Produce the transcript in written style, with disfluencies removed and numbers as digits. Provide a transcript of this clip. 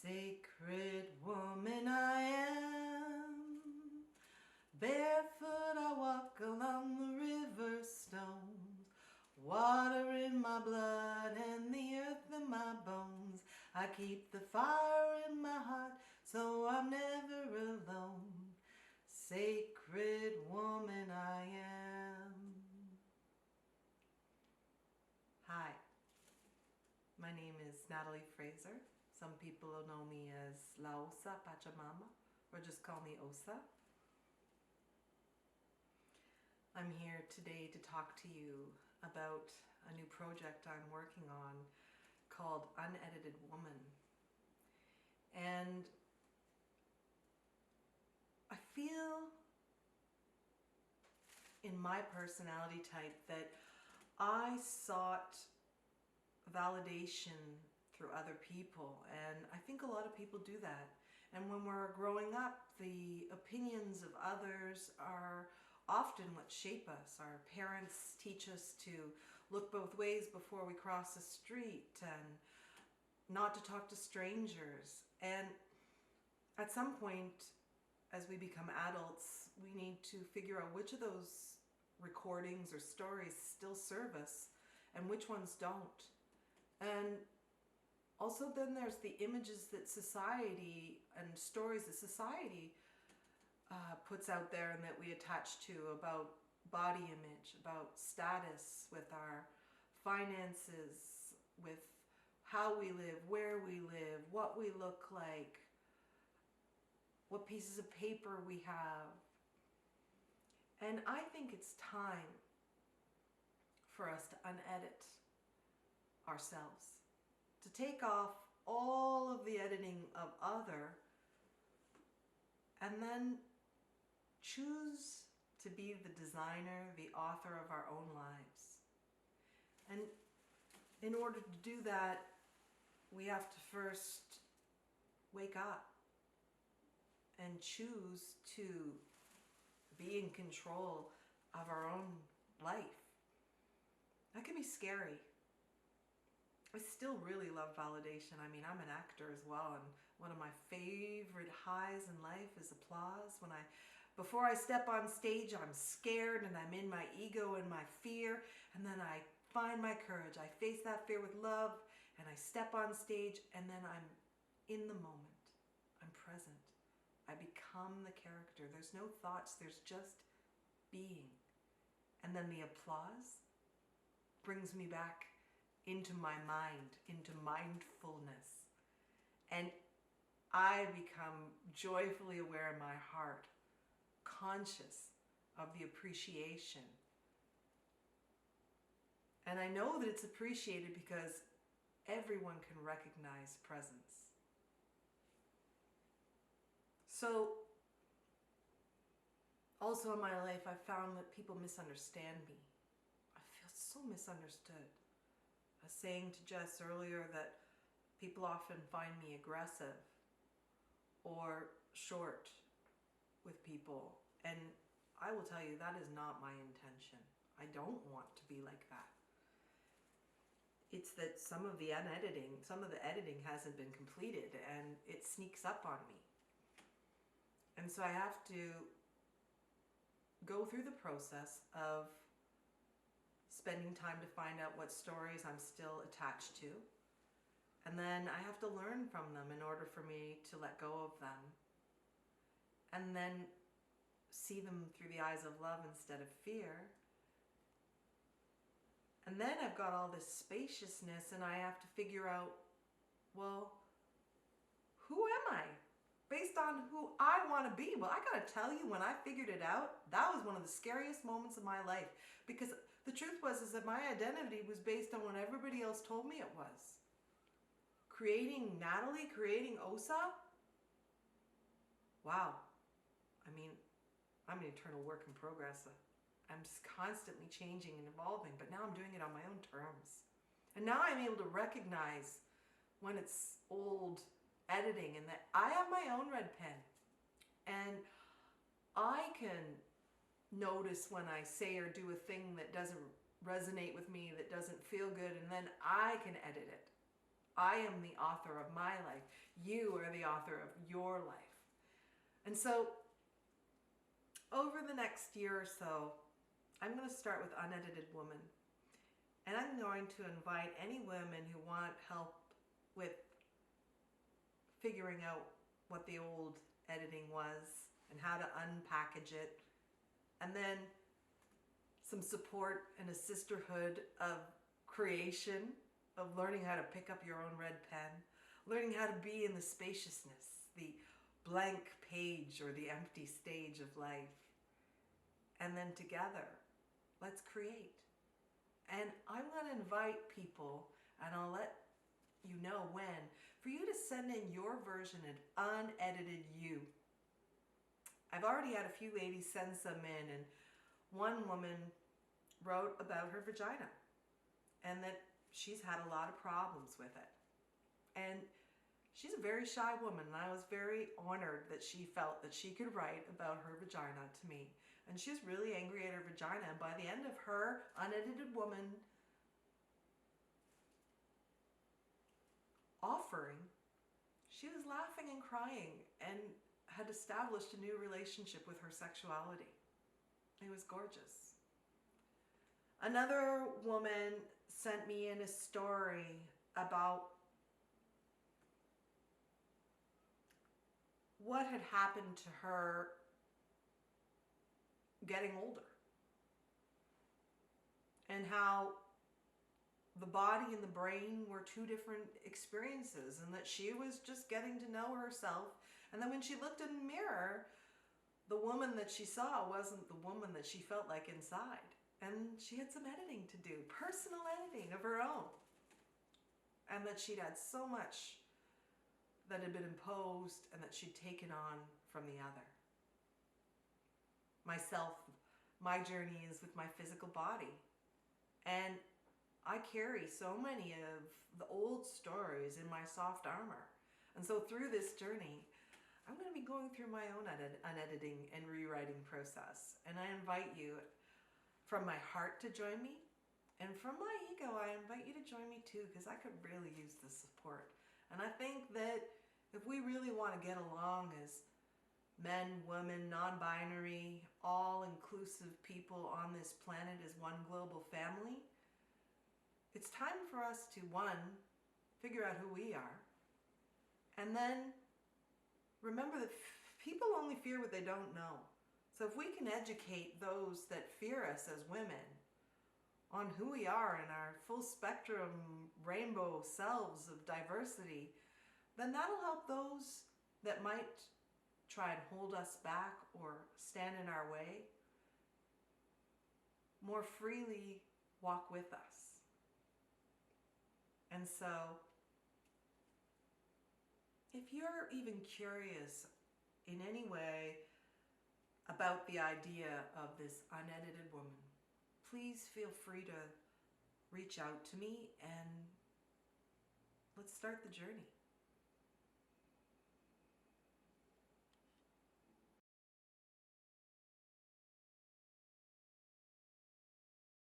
Sacred woman I am, barefoot I walk along the river stones, water in my blood and the earth in my bones. I keep the fire in my heart so I'm never alone. Sacred woman I am. Hi, my name is Natalie Fraser. Some people know me as La Osa Pachamama, or just call me Osa. I'm here today to talk to you about a new project I'm working on called Unedited Woman. And I feel in my personality type that I sought validation through other people, and I think a lot of people do that. And when we're growing up, the opinions of others are often what shape us. Our parents teach us to look both ways before we cross the street and not to talk to strangers. And at some point, as we become adults, we need to figure out which of those recordings or stories still serve us and which ones don't. And also then there's the images that society and stories that society puts out there and that we attach to about body image, about status, with our finances, with how we live, where we live, what we look like, what pieces of paper we have. And I think it's time for us to unedit ourselves, to take off all of the editing of other and then choose to be the designer, the author of our own lives. And in order to do that, we have to first wake up and choose to be in control of our own life. That can be scary. I still really love validation. I mean, I'm an actor as well, and one of my favorite highs in life is applause. Before I step on stage, I'm scared and I'm in my ego and my fear, and then I find my courage. I face that fear with love, and I step on stage, and then I'm in the moment. I'm present. I become the character. There's no thoughts, there's just being. And then the applause brings me back into my mind, into mindfulness. And I become joyfully aware in my heart, conscious of the appreciation. And I know that it's appreciated because everyone can recognize presence. So, also in my life, I've found that people misunderstand me. I feel so misunderstood. I was saying to Jess earlier that people often find me aggressive or short with people. And I will tell you, that is not my intention. I don't want to be like that. It's that some of the editing hasn't been completed and it sneaks up on me. And so I have to go through the process of spending time to find out what stories I'm still attached to. And then I have to learn from them in order for me to let go of them. And then see them through the eyes of love instead of fear. And then I've got all this spaciousness and I have to figure out, well, who am I? Based on who I want to be. Well, I gotta tell you, when I figured it out, that was one of the scariest moments of my life. Because the truth is that my identity was based on what everybody else told me it was. Creating Natalie, creating Osa, wow. I mean, I'm an eternal work in progress. I'm just constantly changing and evolving, but now I'm doing it on my own terms. And now I'm able to recognize when it's old editing and that I have my own red pen. And I can notice when I say or do a thing that doesn't resonate with me, that doesn't feel good, and then I can edit it. I am the author of my life. You are the author of your life. And so over the next year or so, I'm going to start with Unedited Woman. And I'm going to invite any women who want help with figuring out what the old editing was and how to unpackage it. And then some support and a sisterhood of creation, of learning how to pick up your own red pen, learning how to be in the spaciousness, the blank page or the empty stage of life. And then together, let's create. And I'm going to invite people, and I'll let you know when, for you to send in your version of unedited you. I've already had a few ladies send some in, and one woman wrote about her vagina and that she's had a lot of problems with it. And she's a very shy woman, and I was very honored that she felt that she could write about her vagina to me. And she was really angry at her vagina, and by the end of her Unedited Woman offering, she was laughing and crying and had established a new relationship with her sexuality. It was gorgeous. Another woman sent me in a story about what had happened to her getting older, and how the body and the brain were two different experiences, and that she was just getting to know herself. And then when she looked in the mirror, the woman that she saw wasn't the woman that she felt like inside. And she had some editing to do, personal editing of her own. And that she'd had so much that had been imposed and that she'd taken on from the other. Myself, my journey is with my physical body. And I carry so many of the old stories in my soft armor. And so through this journey, I'm going to be going through my own unediting and rewriting process. And I invite you from my heart to join me. And from my ego, I invite you to join me too, because I could really use the support. And I think that if we really want to get along as men, women, non-binary, all-inclusive people on this planet as one global family, it's time for us to, one, figure out who we are, and then remember that people only fear what they don't know. So if we can educate those that fear us as women on who we are in our full spectrum rainbow selves of diversity, then that'll help those that might try and hold us back or stand in our way more freely walk with us. And so if you're even curious in any way about the idea of this unedited woman, please feel free to reach out to me and let's start the journey.